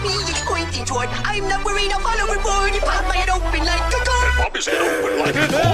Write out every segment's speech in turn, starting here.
me is pointing toward. I'm not worried, I'll follow reward. You pop my head open like a gun. And pop his head open like a door.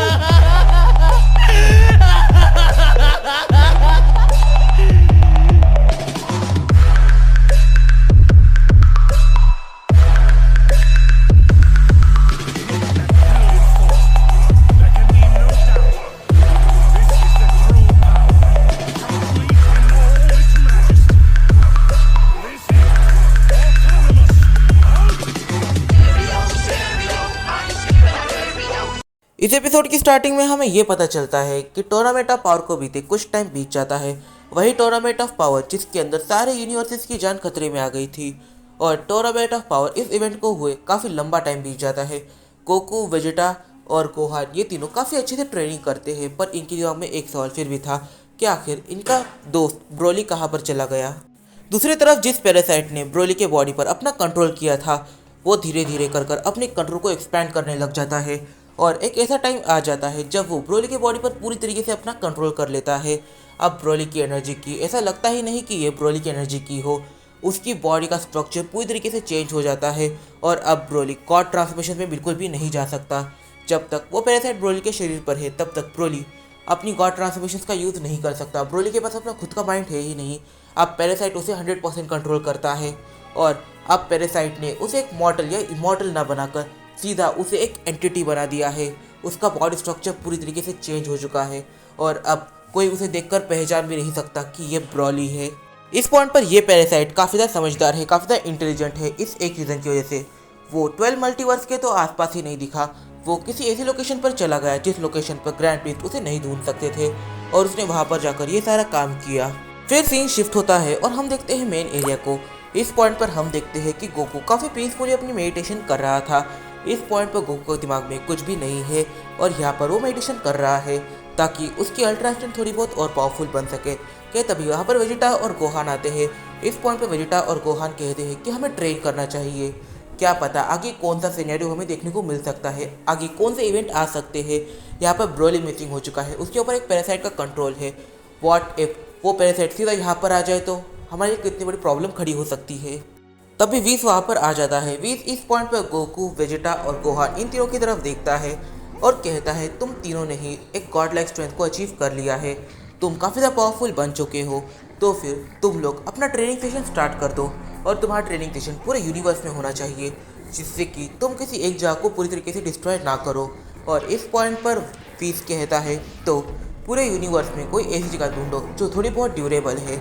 इस episode की starting में हमें ये पता चलता है कि tournament of power को बीते कुछ टाइम बीत जाता है। वही टूर्नामेंट ऑफ पावर जिसके अंदर सारे यूनिवर्सेस की जान खतरे में आ गई थी। और टूर्नामेंट ऑफ पावर इस इवेंट को हुए काफ़ी लंबा टाइम बीत जाता है। गोकू, वेजिटा और गोहान ये तीनों काफ़ी अच्छे से ट्रेनिंग करते हैं, पर इनके दिमाग में एक सवाल फिर भी था कि आखिर इनका दोस्त ब्रोली कहाँ पर चला गया। दूसरी तरफ जिस पैरासाइट ने ब्रोली के बॉडी पर अपना कंट्रोल किया था, वो धीरे धीरे कर अपने कंट्रोल को एक्सपैंड करने लग जाता है। और एक ऐसा टाइम आ जाता है जब वो ब्रोली के बॉडी पर पूरी तरीके से अपना कंट्रोल कर लेता है। अब ब्रोली की एनर्जी की ऐसा लगता ही नहीं कि ये ब्रोली की एनर्जी की हो। उसकी बॉडी का स्ट्रक्चर पूरी तरीके से चेंज हो जाता है और अब ब्रोली गॉड ट्रांसफॉर्मेशन में बिल्कुल भी नहीं जा सकता। जब तक वो पैरासाइट ब्रोली के शरीर पर है तब तक ब्रोली अपनी गॉड ट्रांसफॉर्मेशन का यूज़ नहीं कर सकता। ब्रोली के पास अपना खुद का माइंड है ही नहीं। अब पैरासाइट उसे 100% कंट्रोल करता है और अब पैरासाइट ने उसे एक मॉर्टल या इमॉर्टल ना बनाकर सीधा उसे एक एंटिटी बना दिया है। उसका बॉडी स्ट्रक्चर पूरी तरीके से चेंज हो चुका है और अब कोई उसे देखकर पहचान भी नहीं सकता कि ये ब्रोली है। इस पॉइंट पर ये पैरासाइट काफ़ी ज़्यादा समझदार है, काफ़ी ज़्यादा इंटेलिजेंट है। इस एक रीज़न की वजह से वो 12 मल्टीवर्स के तो आसपास ही नहीं दिखा। वो किसी ऐसी लोकेशन पर चला गया जिस लोकेशन पर ग्रैंड प्रिंस उसे नहीं ढूंढ सकते थे और उसने वहाँ पर जाकर ये सारा काम किया। फिर सीन शिफ्ट होता है और हम देखते हैं मेन एरिया को। इस पॉइंट पर हम देखते हैं कि गोकू काफ़ी पीसफुली अपनी मेडिटेशन कर रहा था। इस पॉइंट पर गोकू के दिमाग में कुछ भी नहीं है और यहाँ पर वो मेडिटेशन कर रहा है ताकि उसकी अल्ट्रा स्ट्रेंथ थोड़ी बहुत और पावरफुल बन सके। कि तभी वहाँ पर वेजिटा और गोहान आते हैं। इस पॉइंट पर वेजिटा और गोहान कहते हैं कि हमें ट्रेन करना चाहिए। क्या पता आगे कौन सा सिनेरियो हमें देखने को मिल सकता है, आगे कौन से इवेंट आ सकते हैं। यहाँ पर ब्रोली मिसिंग हो चुका है, उसके ऊपर एक पैरासाइट का कंट्रोल है। व्हाट इफ वो पैरासाइट सीधा यहाँ पर आ जाए तो हमारी कितनी बड़ी प्रॉब्लम खड़ी हो सकती है। तभी वीस वहाँ पर आ जाता है। वीस इस पॉइंट पर गोकू, वेजिटा और गोहान इन तीनों की तरफ देखता है और कहता है तुम तीनों ने ही एक गॉड लाइक स्ट्रेंथ को अचीव कर लिया है, तुम काफ़ी ज़्यादा पावरफुल बन चुके हो, तो फिर तुम लोग अपना ट्रेनिंग सेशन स्टार्ट कर दो। और तुम्हारा ट्रेनिंग सेशन पूरे यूनिवर्स में होना चाहिए जिससे कि तुम किसी एक जगह को पूरी तरीके से डिस्ट्रॉय ना करो। और इस पॉइंट पर वीस कहता है तो पूरे यूनिवर्स में कोई ऐसी जगह ढूंढो जो थोड़ी बहुत ड्यूरेबल है।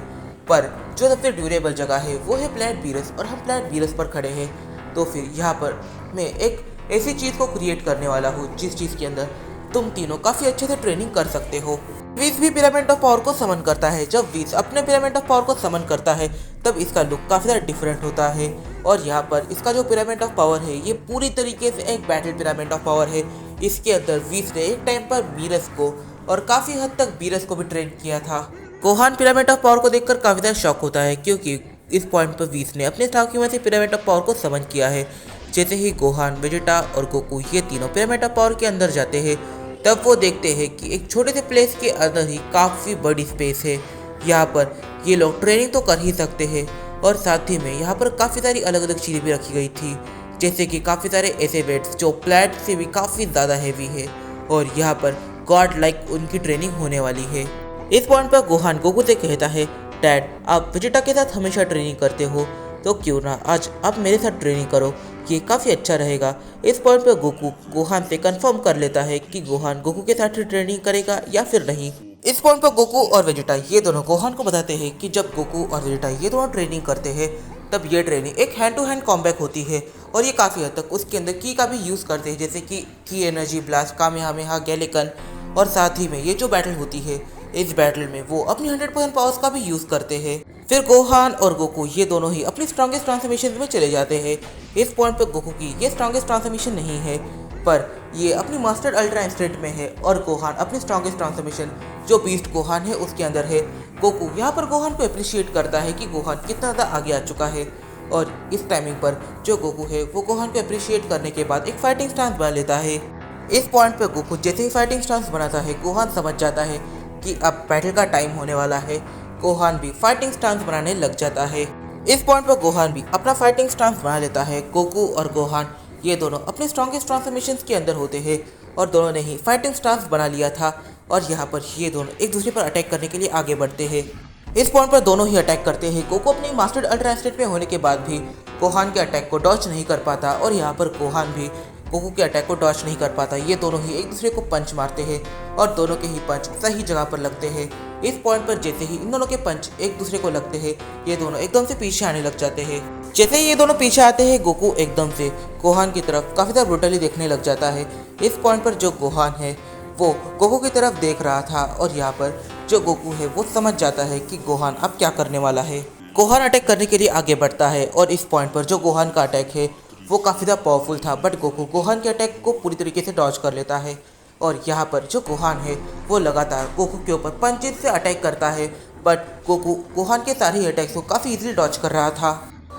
पर जो सबसे ड्यूरेबल जगह है वो है प्लैनेट वीरस और हम प्लैनेट वीरस पर खड़े हैं। तो फिर यहाँ पर मैं एक ऐसी चीज़ को क्रिएट करने वाला हूँ जिस चीज़ के अंदर तुम तीनों काफ़ी अच्छे से ट्रेनिंग कर सकते हो। वीस भी पिरामिड ऑफ पावर को समन करता है। जब वीस अपने पिरामिड ऑफ पावर को समन करता है तब इसका लुक काफ़ी ज़्यादा डिफरेंट होता है और यहाँ पर इसका जो पिरामिड ऑफ पावर है ये पूरी तरीके से एक बैटल पिरामिड ऑफ पावर है। इसके अंदर वीस ने एक टाइम पर वीरस को और काफ़ी हद तक वीरस को भी ट्रेन किया था। गोहान पिरामिड ऑफ पावर को देखकर काफ़ी ज़्यादा शॉक होता है क्योंकि इस पॉइंट पर वीस ने अपने स्टाफ की वजह से पिरामिड ऑफ पावर को समन किया है। जैसे ही गोहान, वेजिटा और गोकू ये तीनों पिरामिड ऑफ पावर के अंदर जाते हैं तब वो देखते हैं कि एक छोटे से प्लेस के अंदर ही काफ़ी बड़ी स्पेस है। यहाँ पर ये लोग ट्रेनिंग तो कर ही सकते हैं और साथ ही में यहाँ पर काफ़ी सारी अलग अलग चीज़ें भी रखी गई थी, जैसे कि काफ़ी सारे ऐसे बेड्स जो प्लैट से भी काफ़ी ज़्यादा हैवी है और यहाँ पर गॉड लाइक उनकी ट्रेनिंग होने वाली है। इस पॉइंट पर गोहान गोकू से कहता है डैड आप वेजिटा के साथ हमेशा ट्रेनिंग करते हो तो क्यों ना आज आप मेरे साथ ट्रेनिंग करो, ये काफ़ी अच्छा रहेगा। इस पॉइंट पर गोकू गोहान से कंफर्म कर लेता है कि गोहान गोकू के साथ ट्रेनिंग करेगा या फिर नहीं। इस पॉइंट पर गोकू और वेजिटा ये दोनों गोहान को बताते हैं कि जब गोकू और वेजिटा ये दोनों ट्रेनिंग करते हैं तब ये ट्रेनिंग एक हैंड टू हैंड कॉम्बैट होती है और ये काफ़ी हद तक उसके अंदर की का भी यूज़ करते हैं, जैसे कि की एनर्जी ब्लास्ट, कामेहामेहा, गैलिकन। और साथ ही में ये जो बैटल होती है इस बैटल में वो अपनी 100% पावर्स का भी यूज़ करते हैं। फिर गोहान और गोकू ये दोनों ही अपनी स्ट्रॉन्गेस्ट ट्रांसफॉर्मेशन में चले जाते हैं। इस पॉइंट पर गोकू की ये स्ट्रॉन्गेस्ट ट्रांसफॉर्मेशन नहीं है पर ये अपनी मास्टर्ड अल्ट्रा इंस्टेंट में है और गोहान अपनी स्ट्रॉन्गेस्ट ट्रांसफॉर्मेशन जो बीस्ट गोहान है उसके अंदर है। गोकू यहाँ पर गोहान को अप्रिशिएट करता है कि गोहान कितना ज़्यादा आगे आ चुका है और इस टाइमिंग पर जो गोकू है वो गोहान को अप्रिशिएट करने के बाद एक फाइटिंग स्टांस बना लेता है। इस पॉइंट पर गोकू जैसे ही फाइटिंग स्टांस बनाता है गोहान समझ जाता है कि अब बैटल का टाइम होने वाला है। गोहान भी फाइटिंग स्टांस बनाने लग जाता है। इस पॉइंट पर गोहान भी अपना फाइटिंग स्टांस बना लेता है। गोकू और गोहान ये दोनों अपने स्ट्रॉन्गेस्ट ट्रांसफॉर्मेशंस के अंदर होते हैं और दोनों ने ही फाइटिंग स्टांस बना लिया था और यहाँ पर ये दोनों एक दूसरे पर अटैक करने के लिए आगे बढ़ते हैं। इस पॉइंट पर दोनों ही अटैक करते हैं। गोकू अपनी मास्टर्ड अल्ट्रा स्टेट में होने के बाद भी गोहान के अटैक को डॉज नहीं कर पाता और यहाँ पर गोहान भी गोकू के अटैक को डॉज नहीं कर पाता। ये दोनों ही एक दूसरे को पंच मारते हैं और दोनों के ही पंच सही जगह पर लगते हैं। इस पॉइंट पर जैसे ही इन दोनों के पंच एक दूसरे को लगते हैं ये दोनों एकदम से पीछे आने लग जाते हैं। जैसे ही ये दोनों पीछे आते हैं गोकू एकदम से गोहान की तरफ काफ़ी ज़्यादा ब्रूटली देखने लग जाता है। इस पॉइंट पर जो गोहान है वो गोकू की तरफ देख रहा था और यहाँ पर जो गोकू है वो समझ जाता है कि गोहान अब क्या करने वाला है। गोहान अटैक करने के लिए आगे बढ़ता है और इस पॉइंट पर जो गोहान का अटैक है वो काफ़ी ज़्यादा पावरफुल था, बट गोकू गोहान के अटैक को पूरी तरीके से डॉज कर लेता है और यहाँ पर जो गोहान है वो लगातार गोकू के ऊपर पंचेस से अटैक करता है, बट गोकू गोहान के सारे अटैक्स को काफ़ी इजीली डॉज कर रहा था।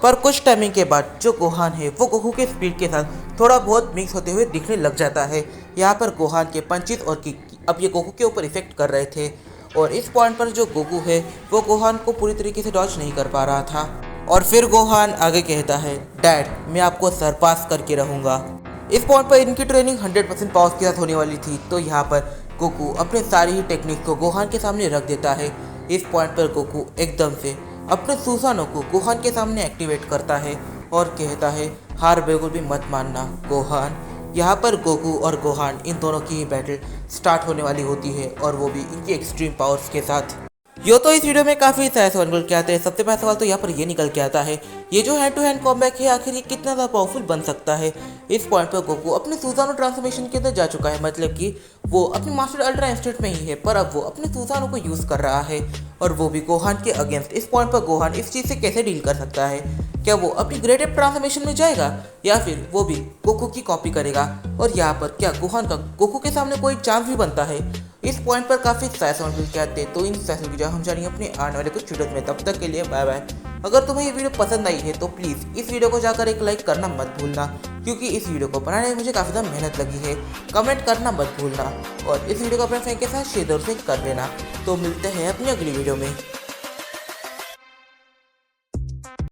पर कुछ टाइमिंग के बाद जो गोहान है वो गोकू के स्पीड के साथ थोड़ा बहुत मिक्स होते हुए दिखने लग जाता है। यहाँ पर गोहान के पंचेस और किक अब ये गोकू के ऊपर इफेक्ट कर रहे थे और इस पॉइंट पर जो गोकू है वो गोहान को पूरी तरीके से डॉज नहीं कर पा रहा था। और फिर गोहान आगे कहता है, डैड मैं आपको सरपास करके रहूँगा। इस पॉइंट पर इनकी ट्रेनिंग 100% पावर्स के साथ होने वाली थी, तो यहाँ पर गोकू अपने सारी ही टेक्निक को गोहान के सामने रख देता है। इस पॉइंट पर गोकू एकदम से अपने सुसानो को गोहान के सामने एक्टिवेट करता है और कहता है, हार बिल्कुल भी मत मानना गोहान। यहाँ पर गोकू और गोहान इन दोनों की ही बैटल स्टार्ट होने वाली होती है और वो भी इनकी एक्सट्रीम पावर्स के साथ। यो तो इस वीडियो में काफ़ी सारे सवाल निकल के आते हैं। सबसे पहला सवाल तो यहाँ पर ये निकल के आता है, ये जो हैंड टू हैंड कॉम्बैट है आखिर ये कितना ज़्यादा पावरफुल बन सकता है। इस पॉइंट पर गोकू अपने सुसानो ट्रांसफॉर्मेशन के अंदर जा चुका है, मतलब कि वो अपनी मास्टर अल्ट्रा इंस्टेंट में ही है, पर अब वो अपने सुसानो को यूज़ कर रहा है और वो भी गोहान के अगेंस्ट। इस पॉइंट पर गोहान इस चीज़ से कैसे डील कर सकता है? क्या वो अपनी ग्रेट एप ट्रांसफॉर्मेशन में जाएगा या फिर वो भी गोकू की कॉपी करेगा? और यहाँ पर क्या गोहान का गोकू के सामने कोई चांस भी बनता है? इस पॉइंट पर काफ़ी सवाल मिल के आते हैं, तो इन सवालों की जवाब हम जानेंगे अपने आने वाले कुछ वीडियोस में। तब तक के लिए बाय बाय। अगर तुम्हें ये वीडियो पसंद आई है तो प्लीज़ इस वीडियो को जाकर एक लाइक करना मत भूलना, क्योंकि इस वीडियो को बनाने में मुझे काफ़ी ज़्यादा मेहनत लगी है। कमेंट करना मत भूलना और इस वीडियो को अपने फ्रेंड के साथ शेयर जरूर से कर देना। तो मिलते हैं अपनी अगली वीडियो में।